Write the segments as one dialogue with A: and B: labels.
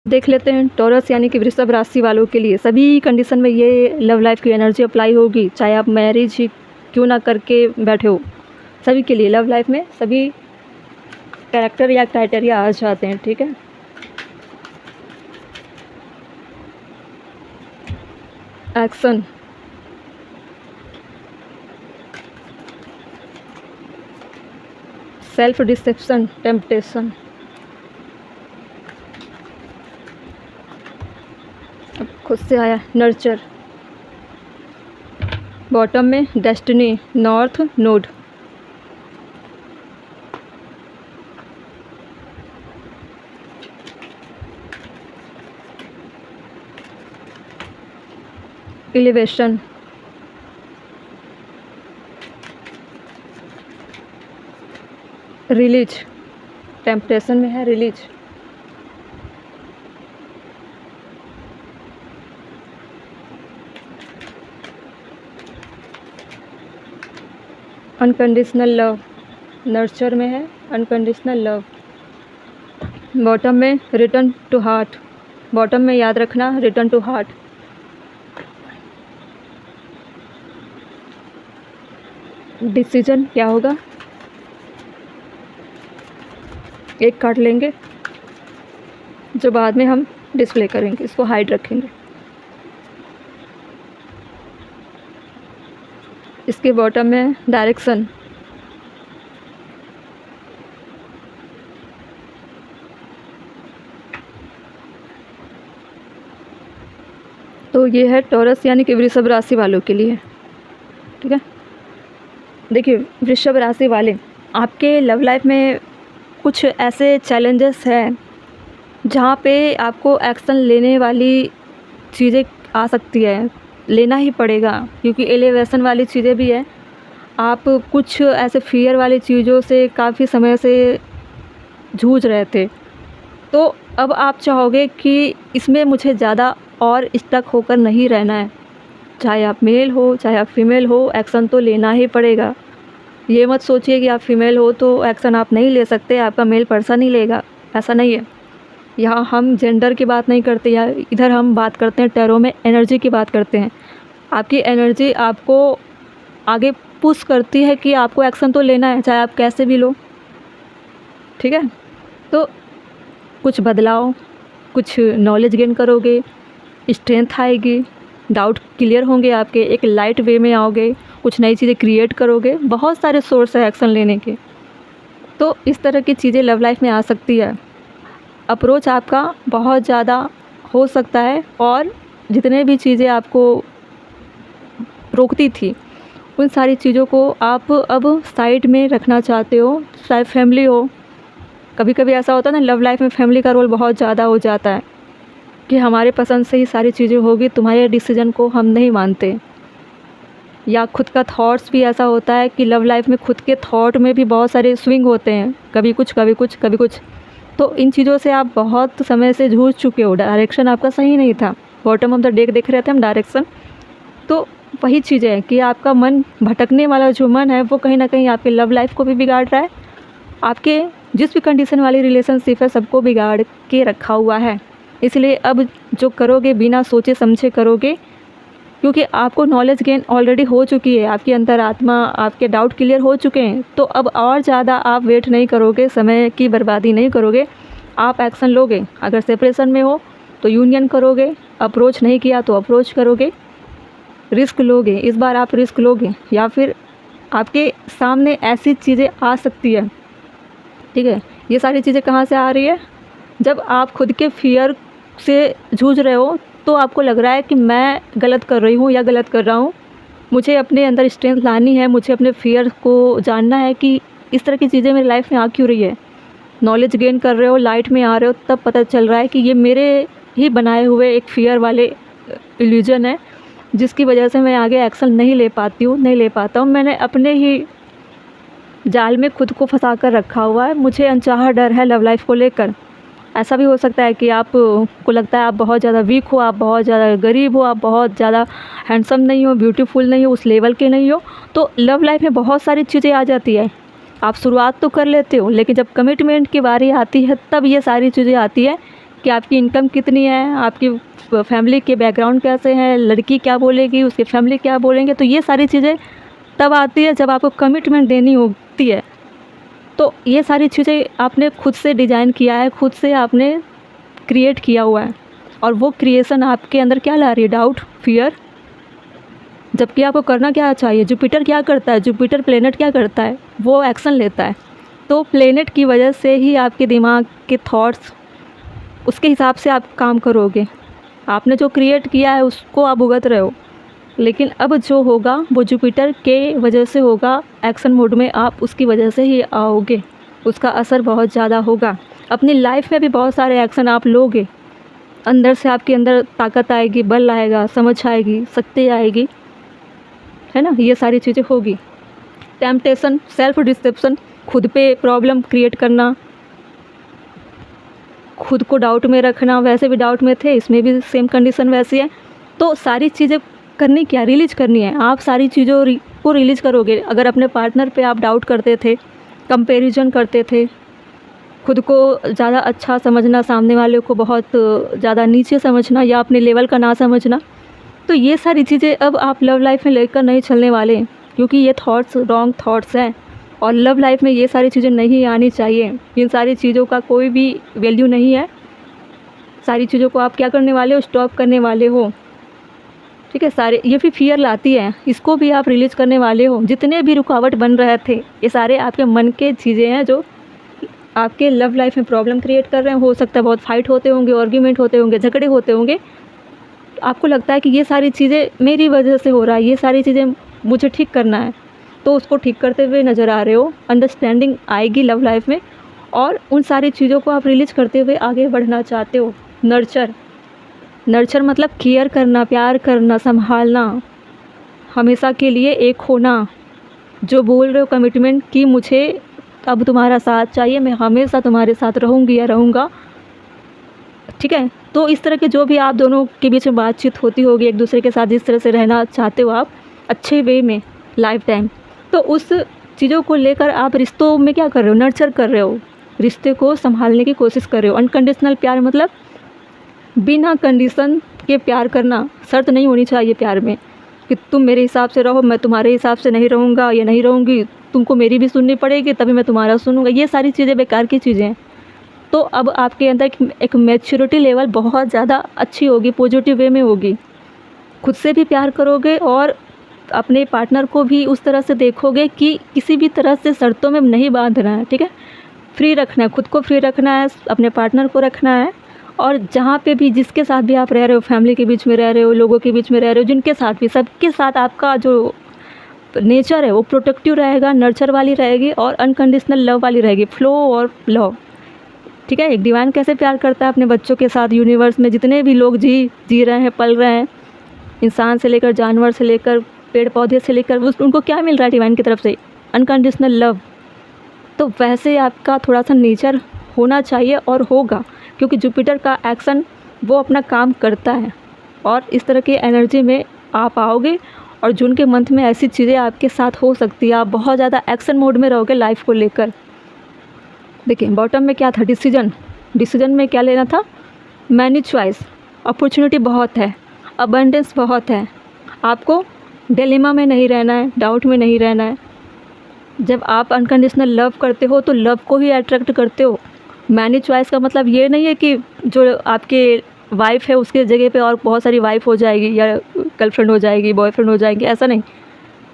A: देख लेते हैं टॉरस यानी कि वृषभ राशि वालों के लिए सभी कंडीशन में ये लव लाइफ की एनर्जी अप्लाई होगी, चाहे आप मैरिज ही क्यों ना करके बैठे हो। सभी के लिए लव लाइफ में सभी कैरेक्टर या क्राइटेरिया आ जाते हैं। ठीक है, एक्शन, सेल्फ डिसेप्शन, टेम्पटेशन, अब खुद से आया नर्चर, बॉटम में destiny, north node, elevation, release, temptation में है रिलीज, अनकंडीशनल लव, नर्चर में है अनकंडीशनल लव, बॉटम में रिटर्न टू हार्ट, बॉटम में याद रखना रिटर्न टू हार्ट, डिसीजन क्या होगा, एक कार्ड लेंगे जो बाद में हम डिस्प्ले करेंगे, इसको हाइड रखेंगे। इसके बॉटम में डायरेक्शन, तो ये है टॉरस यानी कि वृषभ राशि वालों के लिए। ठीक है, देखिए वृषभ राशि वाले, आपके लव लाइफ में कुछ ऐसे चैलेंजेस हैं जहाँ पे आपको एक्शन लेने वाली चीज़ें आ सकती है, लेना ही पड़ेगा क्योंकि एलिवेशन वाली चीज़ें भी है। आप कुछ ऐसे फियर वाली चीज़ों से काफ़ी समय से जूझ रहे थे, तो अब आप चाहोगे कि इसमें मुझे ज़्यादा और स्टक होकर नहीं रहना है। चाहे आप मेल हो चाहे आप फीमेल हो, एक्शन तो लेना ही पड़ेगा। ये मत सोचिए कि आप फीमेल हो तो एक्शन आप नहीं ले सकते, आपका मेल पर्सन ही लेगा, ऐसा नहीं है। यहाँ हम जेंडर की बात नहीं करते, या इधर हम बात करते हैं टैरो में एनर्जी की बात करते हैं। आपकी एनर्जी आपको आगे पुश करती है कि आपको एक्शन तो लेना है, चाहे आप कैसे भी लो। ठीक है, तो कुछ बदलाव, कुछ नॉलेज गेन करोगे, स्ट्रेंथ आएगी, डाउट क्लियर होंगे आपके, एक लाइट वे में आओगे, कुछ नई चीज़ें क्रिएट करोगे, बहुत सारे सोर्स है एक्शन लेने के। तो इस तरह की चीज़ें लव लाइफ में आ सकती है। अप्रोच आपका बहुत ज़्यादा हो सकता है, और जितने भी चीज़ें आपको रोकती थी उन सारी चीज़ों को आप अब साइड में रखना चाहते हो। चाहे फैमिली हो, कभी कभी ऐसा होता है ना, लव लाइफ में फैमिली का रोल बहुत ज़्यादा हो जाता है कि हमारे पसंद से ही सारी चीज़ें होगी, तुम्हारे डिसीजन को हम नहीं मानते। या खुद का थॉट्स भी ऐसा होता है कि लव लाइफ में खुद के थॉट में भी बहुत सारे स्विंग होते हैं, कभी कुछ कभी कुछ कभी कुछ। तो इन चीज़ों से आप बहुत समय से जूझ चुके हो, डायरेक्शन आपका सही नहीं था। बॉटम ऑफ द डेक देख रहे थे हम डायरेक्शन, तो वही चीज़ें हैं कि आपका मन भटकने वाला जो मन है वो कहीं ना कहीं आपके लव लाइफ को भी बिगाड़ रहा है, आपके जिस भी कंडीशन वाली रिलेशनशिप है सबको बिगाड़ के रखा हुआ है। इसलिए अब जो करोगे बिना सोचे समझे करोगे, क्योंकि आपको नॉलेज गेन ऑलरेडी हो चुकी है, आपकी अंतरात्मा, आपके डाउट क्लियर हो चुके हैं। तो अब और ज़्यादा आप वेट नहीं करोगे, समय की बर्बादी नहीं करोगे, आप एक्शन लोगे। अगर सेपरेशन में हो तो यूनियन करोगे, अप्रोच नहीं किया तो अप्रोच करोगे, रिस्क लोगे, इस बार आप रिस्क लोगे, या फिर आपके सामने ऐसी चीज़ें आ सकती है। ठीक है, ये सारी चीज़ें कहाँ से आ रही है? जब आप खुद के फियर से जूझ रहे हो तो आपको लग रहा है कि मैं गलत कर रही हूँ या गलत कर रहा हूँ, मुझे अपने अंदर स्ट्रेंथ लानी है, मुझे अपने फियर को जानना है कि इस तरह की चीज़ें मेरी लाइफ में आ क्यों रही है। नॉलेज गेन कर रहे हो, लाइट में आ रहे हो, तब पता चल रहा है कि ये मेरे ही बनाए हुए एक फियर वाले इल्यूजन है, जिसकी वजह से मैं आगे एक्शन नहीं ले पाती हूँ, नहीं ले पाता हूँ। मैंने अपने ही जाल में खुद को फंसा कर रखा हुआ है, मुझे अनचाहा डर है लव लाइफ को लेकर। ऐसा भी हो सकता है कि आप को लगता है आप बहुत ज़्यादा वीक हो, आप बहुत ज़्यादा गरीब हो, आप बहुत ज़्यादा हैंडसम नहीं हो, ब्यूटीफुल नहीं हो, उस लेवल के नहीं हो। तो लव लाइफ में बहुत सारी चीज़ें आ जाती है, आप शुरुआत तो कर लेते हो, लेकिन जब कमिटमेंट की बारी आती है तब ये सारी चीज़ें आती है कि आपकी इनकम कितनी है, आपकी फैमिली के बैकग्राउंड कैसे हैं, लड़की क्या बोलेगी, उसकी फैमिली क्या बोलेंगे। तो ये सारी चीज़ें तब आती है जब आपको कमिटमेंट देनी होती है। तो ये सारी चीज़ें आपने खुद से डिज़ाइन किया है, खुद से आपने क्रिएट किया हुआ है, और वो क्रिएशन आपके अंदर क्या ला रही है? Doubt, fear. जबकि आपको करना क्या चाहिए? जुपिटर क्या करता है? जुपिटर प्लेनेट क्या करता है? वो एक्शन लेता है। तो प्लेनेट की वजह से ही आपके दिमाग के थॉट्स, उसके हिसाब से आप काम करोगे। आपने जो क्रिएट किया है उसको आप भुगत रहे हो, लेकिन अब जो होगा वो जुपिटर के वजह से होगा। एक्शन मोड में आप उसकी वजह से ही आओगे, उसका असर बहुत ज़्यादा होगा। अपनी लाइफ में भी बहुत सारे एक्शन आप लोगे, अंदर से आपके अंदर ताकत आएगी, बल आएगा, समझ आएगी, शक्ति आएगी, है ना। ये सारी चीज़ें होगी। टेम्पटेशन, सेल्फ डिसेप्शन, खुद पे प्रॉब्लम क्रिएट करना, खुद को डाउट में रखना। वैसे भी डाउट में थे, इसमें भी सेम कंडीशन वैसी है। तो सारी चीज़ें करनी क्या? रिलीज करनी है। आप सारी चीज़ों को रिलीज करोगे। अगर अपने पार्टनर पे आप डाउट करते थे, कंपैरिजन करते थे, खुद को ज़्यादा अच्छा समझना, सामने वाले को बहुत ज़्यादा नीचे समझना या अपने लेवल का ना समझना, तो ये सारी चीज़ें अब आप लव लाइफ में लेकर नहीं चलने वाले, क्योंकि ये थॉट्स रॉन्ग थॉट्स हैं। और लव लाइफ में ये सारी चीज़ें नहीं आनी चाहिए। इन सारी चीज़ों का कोई भी वैल्यू नहीं है। सारी चीज़ों को आप क्या करने वाले हो? स्टॉप करने वाले हो, ठीक है। सारे ये भी फियर लाती है, इसको भी आप रिलीज करने वाले हो। जितने भी रुकावट बन रहे थे, ये सारे आपके मन के चीज़ें हैं जो आपके लव लाइफ में प्रॉब्लम क्रिएट कर रहे हैं। हो सकता है बहुत फाइट होते होंगे, आर्ग्यूमेंट होते होंगे, झगड़े होते होंगे। आपको लगता है कि ये सारी चीज़ें मेरी वजह से हो रहा है, ये सारी चीज़ें मुझे ठीक करना है, तो उसको ठीक करते हुए नज़र आ रहे हो। अंडरस्टैंडिंग आएगी लव लाइफ में, और उन सारी चीज़ों को आप रिलीज करते हुए आगे बढ़ना चाहते हो। नर्चर, नर्चर मतलब केयर करना, प्यार करना, संभालना, हमेशा के लिए एक होना। जो बोल रहे हो कमिटमेंट कि मुझे अब तुम्हारा साथ चाहिए, मैं हमेशा तुम्हारे साथ रहूँगी या रहूँगा, ठीक है। तो इस तरह के जो भी आप दोनों के बीच में बातचीत होती होगी, एक दूसरे के साथ जिस तरह से रहना चाहते हो आप अच्छे वे में लाइफ टाइम, तो उस चीज़ों को लेकर आप रिश्तों में क्या कर रहे हो? नर्चर कर रहे हो, रिश्ते को संभालने की कोशिश कर रहे हो। अनकंडीशनल प्यार मतलब बिना कंडीशन के प्यार करना। शर्त नहीं होनी चाहिए प्यार में कि तुम मेरे हिसाब से रहो, मैं तुम्हारे हिसाब से नहीं रहूँगा या नहीं रहूँगी, तुमको मेरी भी सुननी पड़ेगी तभी मैं तुम्हारा सुनूँगा। ये सारी चीज़ें बेकार की चीज़ें हैं। तो अब आपके अंदर एक मैच्योरिटी लेवल बहुत ज़्यादा अच्छी होगी, पॉजिटिव वे में होगी। खुद से भी प्यार करोगे और अपने पार्टनर को भी उस तरह से देखोगे कि किसी भी तरह से शर्तों में नहीं बांधना है, ठीक है। फ्री रखना है, खुद को फ्री रखना है, अपने पार्टनर को रखना है। और जहाँ पे भी जिसके साथ भी आप रह रहे हो, फैमिली के बीच में रह रहे हो, लोगों के बीच में रह रहे हो, जिनके साथ भी, सबके साथ आपका जो नेचर है वो प्रोटेक्टिव रहेगा, नर्चर वाली रहेगी और अनकंडीशनल लव वाली रहेगी, फ्लो और लव, ठीक है। एक डिवाइन कैसे प्यार करता है अपने बच्चों के साथ, यूनिवर्स में जितने भी लोग जी रहे हैं, पल रहे हैं, इंसान से लेकर जानवर से लेकर पेड़ पौधे से लेकर, उनको क्या मिल रहा है डिवाइन की तरफ से? Unconditional love. तो वैसे आपका थोड़ा सा नेचर होना चाहिए और होगा, क्योंकि जुपिटर का एक्शन वो अपना काम करता है और इस तरह की एनर्जी में आप आओगे। और जून के मंथ में ऐसी चीज़ें आपके साथ हो सकती है, आप बहुत ज़्यादा एक्शन मोड में रहोगे लाइफ को लेकर। देखिए बॉटम में क्या था? डिसीजन में क्या लेना था? मैनी चॉइस, अपॉर्चुनिटी बहुत है, अबंडेंस बहुत है, आपको डिलेमा में नहीं रहना है, डाउट में नहीं रहना है। जब आप अनकंडीशनल लव करते हो तो लव को ही अट्रैक्ट करते हो। मैनी चॉइस का मतलब ये नहीं है कि जो आपके वाइफ है उसके जगह पे और बहुत सारी वाइफ हो जाएगी या गर्लफ्रेंड हो जाएगी, बॉयफ्रेंड हो जाएंगे, ऐसा नहीं।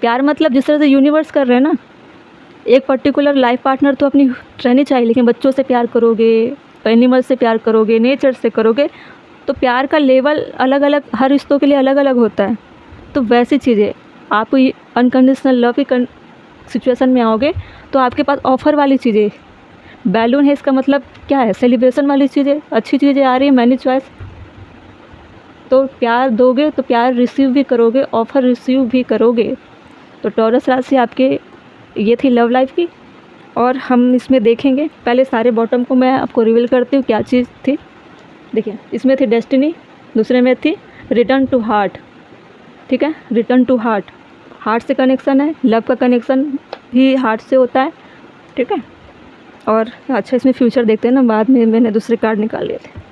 A: प्यार मतलब जिस तरह से यूनिवर्स कर रहे हैं ना, एक पर्टिकुलर लाइफ पार्टनर तो अपनी रहनी चाहिए, लेकिन बच्चों से प्यार करोगे, एनिमल से प्यार करोगे, नेचर से करोगे, तो प्यार का लेवल अलग अलग, हर रिश्तों के लिए अलग अलग होता है। तो वैसी चीज़ें आप अनकंडीशनल लव की सिचुएशन में आओगे तो आपके पास ऑफ़र वाली चीज़ें, बैलून है, इसका मतलब क्या है? सेलिब्रेशन वाली चीज़ें, अच्छी चीज़ें आ रही है, मैनी चॉइस। तो प्यार दोगे तो प्यार रिसीव भी करोगे, ऑफ़र रिसीव भी करोगे। तो टॉरस राशि आपके ये थी लव लाइफ की, और हम इसमें देखेंगे। पहले सारे बॉटम को मैं आपको रिवील करती हूँ क्या चीज़ थी। देखिए इसमें थी डेस्टिनी, दूसरे में थी रिटर्न टू हार्ट, ठीक है। रिटर्न टू हार्ट, हार्ट से कनेक्शन है, लव का कनेक्शन भी हार्ट से होता है, ठीक है। और अच्छा इसमें फ्यूचर देखते हैं ना, बाद में मैंने दूसरे कार्ड निकाल लिए थे।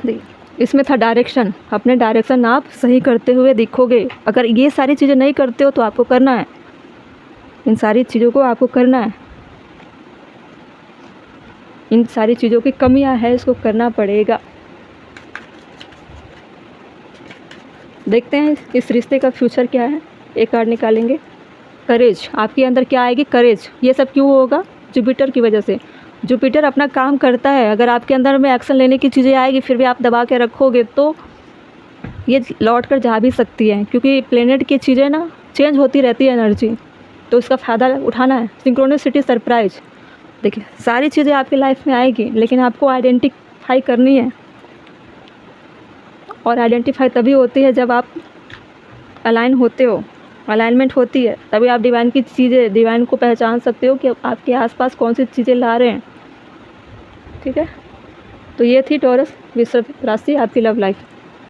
A: देखिए इसमें था डायरेक्शन, अपने डायरेक्शन आप सही करते हुए दिखोगे। अगर ये सारी चीज़ें नहीं करते हो तो आपको करना है, इन सारी चीज़ों को आपको करना है। इन सारी चीज़ों की कमियां है, इसको करना पड़ेगा। देखते हैं इस रिश्ते का फ्यूचर क्या है। एक कार्ड निकालेंगे। करेज, आपके अंदर क्या आएगी? करेज। ये सब क्यों होगा? जुपिटर की वजह से। जुपिटर अपना काम करता है। अगर आपके अंदर में एक्शन लेने की चीज़ें आएगी फिर भी आप दबा के रखोगे तो ये लौट कर जा भी सकती है, क्योंकि प्लेनेट की चीज़ें ना चेंज होती रहती है एनर्जी, तो उसका फ़ायदा उठाना है। Synchronicity, surprise. देखिए सारी चीज़ें आपकी लाइफ में आएगी, लेकिन आपको आइडेंटिफाई करनी है, और आइडेंटिफाई तभी होती है जब आप अलाइन होते हो, अलाइनमेंट होती है, तभी आप डिवाइन की चीज़ें, डिवाइन को पहचान सकते हो कि आपके आसपास कौन सी चीज़ें ला रहे हैं। ठीक है, तो ये थी टॉरस वृषभ राशि, आपकी लव लाइफ।